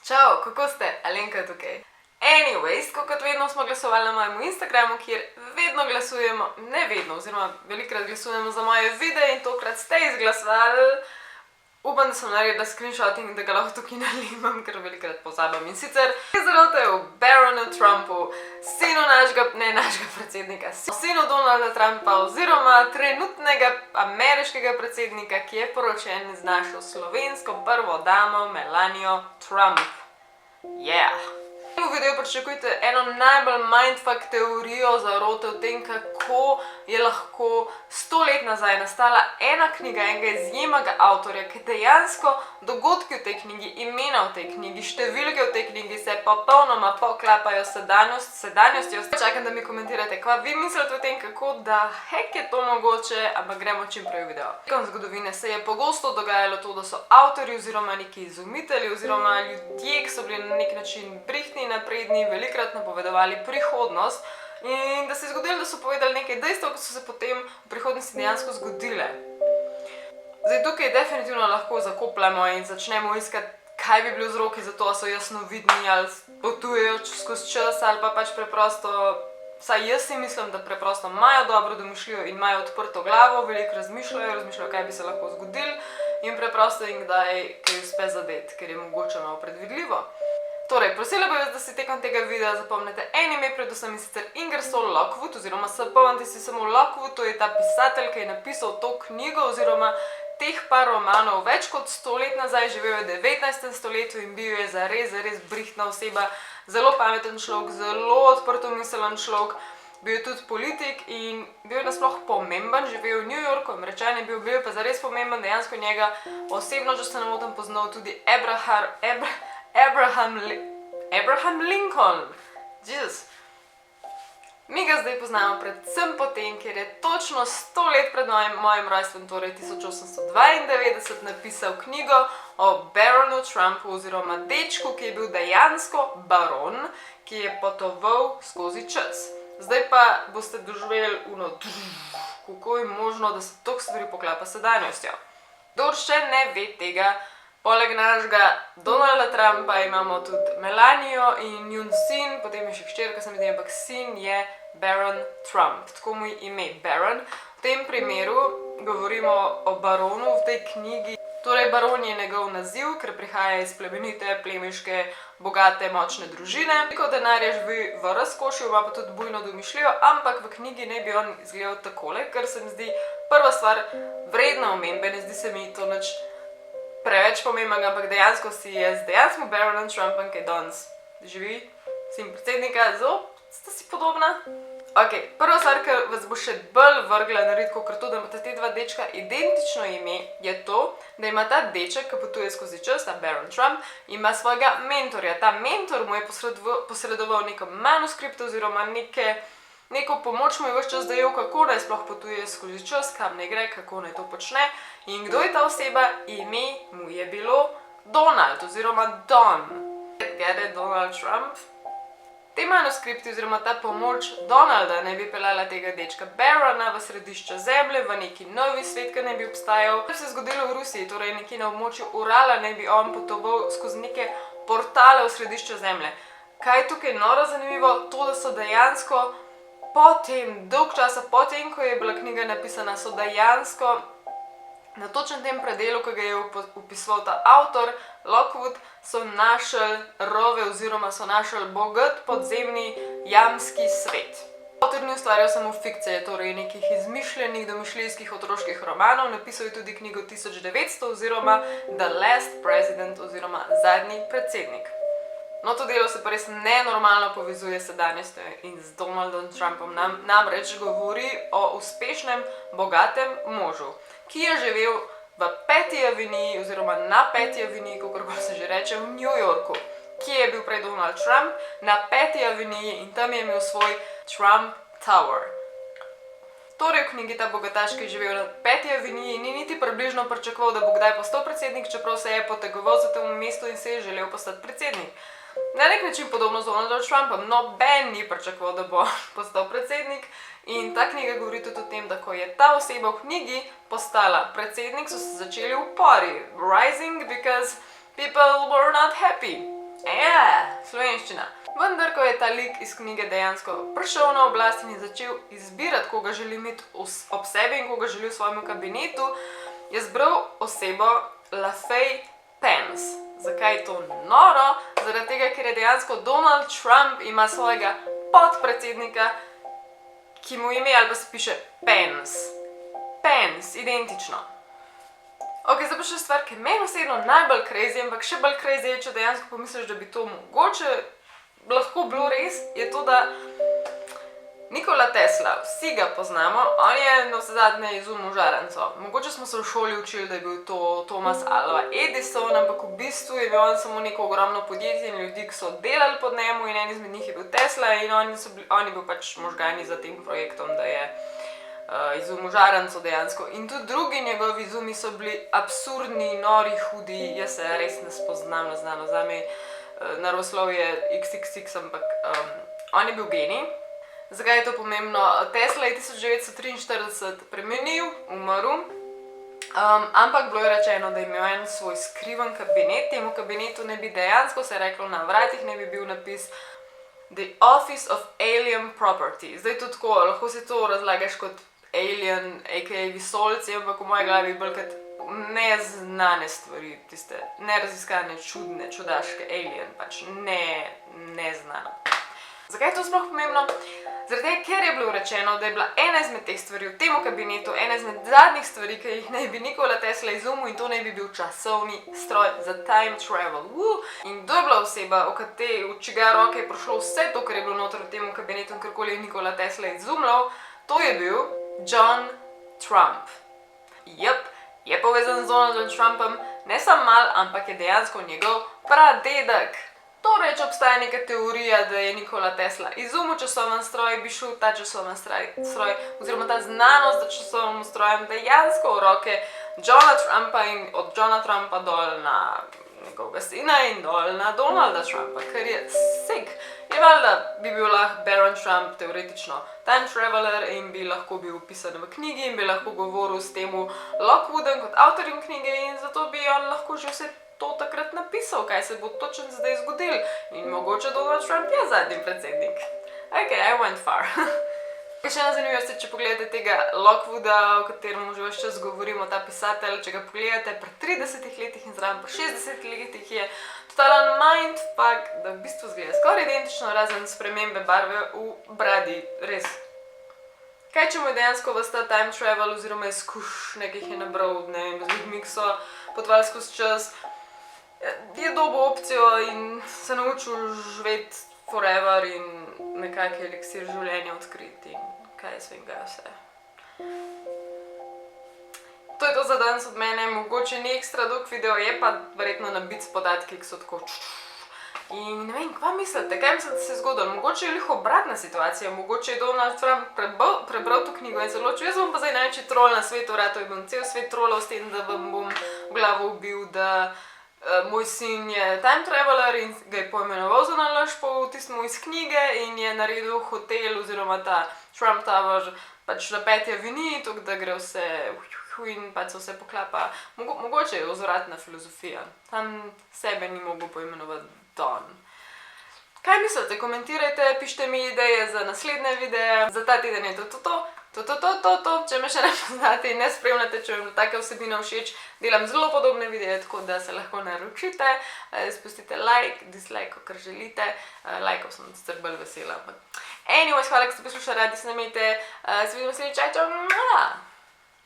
Čau, kako ste? Alenka tukaj. Anyways, kot vedno smo glasovali na mojem Instagramu, kjer vedno glasujemo, ne vedno, oziroma velikrat glasujemo za moje videe in tokrat ste izglasovali. Upam, da sem naredila screenshot in da ga lahko tukaj nalimam, ker velikrat pozabim. In sicer zarote o Baronu Trumpu, sinu našega predsednika, sinu Donalda Trumpa oziroma trenutnega ameriškega predsednika, ki je poročen z našo slovensko prvo damo Melanijo Trump. V videu pričakujte eno najbolj mindfuck teorijo zarote o tem, kako je lahko 100 let nazaj nastala ena knjiga enega izjemnega avtorja, ki dejansko dogodki v tej knjigi, imena v tej knjigi, številke v tej knjigi se popolnoma poklapajo s sedanjostjo. Čakam, da mi komentirate, kva vi mislite o tem, kako da hek je to mogoče, ampak gremo čim prej v video. Tekom zgodovine se je pogosto dogajalo to, da so avtorji oziroma neki izumitelji oziroma ljudje, ki so bili na nek način brihtni, napredni, velikrat napovedovali prihodnost in da se je zgodilo, da so povedali nekaj dejstev, ki so se potem v prihodnosti dejansko zgodile. Zdaj tukaj definitivno lahko zakopljamo in začnemo iskati, kaj bi bili vzroki za to, ali so jasnovidni, ali potujejo skozi čas, ali pa pač preprosto, vsaj jaz si mislim, da preprosto imajo dobro domišljijo in imajo odprto glavo, veliko razmišljajo, kaj bi se lahko zgodilo in preprosto jim kdaj kaj uspe zadeti, ker je mogoče malo predvidljivo. Torej, prosila bi vas, da si tekom tega videa zapomnite en ime, predvsem in sicer Ingersoll Lockwood, oziroma zapomnite si samo Lockwood, to je ta pisatelj, ki je napisal to knjigo oziroma teh par romanov več kot 100 let nazaj, živel je v 19. stoletju in bil je zares brihtna oseba, zelo pameten človek, zelo odprtomiselen človek, bil je tudi politik in bil je nasploh pomemben, živel v New Yorku, Američan je bil pa zares pomemben, dejansko njega osebno, če se ne motim, poznal tudi Abraham Lincoln. Jesus. Mi ga zdaj poznamo predvsem potem, ker je točno 100 let pred mojim rojstvom, torej 1892, napisal knjigo o Baronu Trumpu oziroma dečku, ki je bil dejansko baron, ki je potoval skozi čas. Zdaj pa boste doživeli kako je možno, da se toliko stvari poklapa s sedanjostjo. Kdor še ne ve tega, poleg našega Donalda Trumpa imamo tudi Melanijo in njun sin, potem je še hčerka, se mi zdi, ampak sin je Baron Trump, tako mu je ime Baron. V tem primeru govorimo o baronu v tej knjigi. Torej, baron je njegov naziv, ker prihaja iz plemenite, plemiške, bogate, močne družine. Veliko denarja živi v razkošju, ima pa tudi bujno domišljijo, ampak v knjigi ne bi on izgledal takole, ker se mi zdi prva stvar vredna omembe, ne zdi se mi to nič preveč pomembnega, ampak dejansko smo Baronom Trumpom, ki danes živi, sin predsednika, zelo sta si podobna. Ok, prva stvar, ki vas bo še bolj vrgla narediti, kot to, da imata te dva dečka identično ime, je to, da ima ta deček, ki potuje skozi čas, ta Baron Trump, ima svojega mentorja. Ta mentor mu je posredoval neko manuskript oziroma neko pomoč mu je ves čas dajal, kako naj sploh potuje skozi čas, kam naj gre, kako naj to počne. In kdo je ta oseba? Ime mu je bilo Donald oziroma Don. Gede Donald Trump. Te manuskripti oziroma ta pomoč Donalda naj bi peljala tega dečka Barona v središče Zemlje, v neki novi svet, ki naj bi obstajal. To se je zgodilo v Rusiji, torej nekje na območju Urala naj bi on potoval skozi neke portale v središče Zemlje. Kaj je tukaj noro zanimivo? To, da so dejansko dolg časa potem, ko je bila knjiga napisana, so dejansko na točnem tem predelu, ki ga je opisoval ta avtor, Lockwood, so našli rove oziroma so našli bogat podzemni jamski svet. Avtor ni ustvarjal samo fikcije, torej nekih izmišljenih domišljijskih otroških romanov, napisal je tudi knjigo 1900 oziroma The Last President oziroma Zadnji predsednik. No, to delo se pa res nenormalno povezuje s sedanjostjo in z Donaldom Trumpom. Namreč govori o uspešnem, bogatem možu, ki je živel v 5. aveniji oziroma na 5. aveniji, kakorkoli se že reče, v New Yorku. Kje je bil prej Donald Trump? Na 5. aveniji in tam je imel svoj Trump Tower. Torej v knjigi ta bogataš, ki je živel na 5. aveniji, ni niti približno pričakoval, da bo kdaj postal predsednik, čeprav se je potegoval za tem mestu in se je želel postati predsednik. Na nek način podobno z Donaldom Trumpom, noben ni pričakoval, da bo postal predsednik in ta knjiga govori tudi o tem, da ko je ta oseba v knjigi postala predsednik, so se začeli upori. Rising because people were not happy. Slovenščina. Vendar, ko je ta lik iz knjige dejansko prišel na oblast in je začel izbirati, koga želi imeti ob sebi in koga želi v svojem kabinetu, je zbral osebo LaFay Pence. Zakaj je to noro? Zaradi tega, ker je dejansko Donald Trump ima svojega podpredsednika, ki mu ime ali pa se piše Pence. Pence, identično. Ok, zdaj pa še stvar, ki je meni osebno najbolj crazy, ampak še bolj crazy je, če dejansko pomisliš, da bi to mogoče lahko bilo res, je to, da Nikola Tesla, vsi ga poznamo, on je navsezadnje izumil žaranco. Mogoče smo se v šoli učili, da je bil to Thomas Alva Edison, ampak v bistvu je bil on samo neko ogromno podjetje in ljudi, ki so delali pod njemu, in en izmed njih je bil Tesla in on je bil pač možgani za tem projektom, da je izumil žaranco dejansko. In tudi drugi njegovi izumi so bili absurdni, nori, hudi, jaz se res ne spoznam, zame naroslov je XXX, ampak on je bil genij. Zakaj je to pomembno? Tesla je 1943 preminil, umrl, ampak bilo je rečeno, da je imel en svoj skriven kabinet. Temu kabinetu ne bi dejansko, se je reklo, na vratih ne bi bil napis The Office of Alien Property. Zdaj to tako, lahko si to razlagaš kot alien, aka vesoljci, ampak v moji glavi bolj kot neznane stvari, tiste neraziskane, čudne, čudaške, alien, pač neznano. Zakaj je to sploh pomembno? Zaradi tega, ker je bilo rečeno, da je bila ena izmed teh stvari v tem kabinetu, ena izmed zadnjih stvari, ki jih naj bi Nikola Tesla izumil, in to naj bi bil časovni stroj za time travel. In kdo je bila oseba, v čigar roke je prišlo vse to, kar je bilo noter v tem kabinetu in karkoli je Nikola Tesla izumljal? To je bil John Trump. Je povezan z Donaldom Trumpom, ne samo mal, ampak je dejansko njegov pradedek. Torej, če obstaja neka teorija, da je Nikola Tesla izumil časoven stroj, bi šel ta časoven stroj, oziroma ta znanost za časovnim strojem dejansko v roke Johna Trumpa in od Johna Trumpa dol na njegovega sina in dol na Donalda Trumpa, ker je sick. Je valjda bi bil lahko Baron Trump teoretično time traveler in bi lahko bil pisan v knjigi in bi lahko govoril s temu Lockwoodom kot avtorjem knjige in zato bi on lahko že vse to takrat napisal, kaj se bo točno zdaj zgodil. In mogoče Donald Trump je zadnji predsednik. Ok, I went far. Še ena zanimivost je, če pogledate tega Lockwooda, o katerem že ves čas govorimo, ta pisatelj, če ga pogledate pri 30 letih in zraven pri 60 letih, je totalen mindfuck, da v bistvu zgleda skoraj identično, razen spremembe barve v bradi, res. Kaj če mu je dejansko ves ta time travel oziroma izkušnje, ki jih je nabral, ne vem, z ljudmi, ki so potovali skozi čas, je dobil opcijo in se naučil živeti forever in nekak eliksir življenja odkriti in kaj jaz vem, kaj vse. To je to za danes od mene, mogoče ni ekstra dolg video, je pa verjetno nabit s podatki, ki so tako in ne vem, kva mislite, kaj mislite se je zgodilo? Mogoče je lih obratna situacija, mogoče je Donald Trump prebral to knjigo in zelo čutil, jaz bom pa zdaj največji troll na svetu, ratov bom cel svet trollal s tem, da vam bom v glavo ubil, da moj sin je time traveler in ga je poimenoval za nalaž po tistem iz knjige in je naredil hotel oziroma ta Trump Tower pač na 5. aveniji, tako da gre vse in pač se vse poklapa. Mogoče je vzvratna filozofija. Tam sebe ni mogel poimenovati Don. Kaj mislite? Komentirajte, pišite mi ideje za naslednje videe. Za ta teden je to. Če me še ne poznate in ne spremljate, če vam taka vsebina všeč, delam zelo podobne videe, tako da se lahko naročite. Spustite like, dislike, kar želite. Lajkov sem sicer bolj vesela. Anyways, hvala, ki ste poslušali, radi se namete. Se vidimo naslednjič, čau!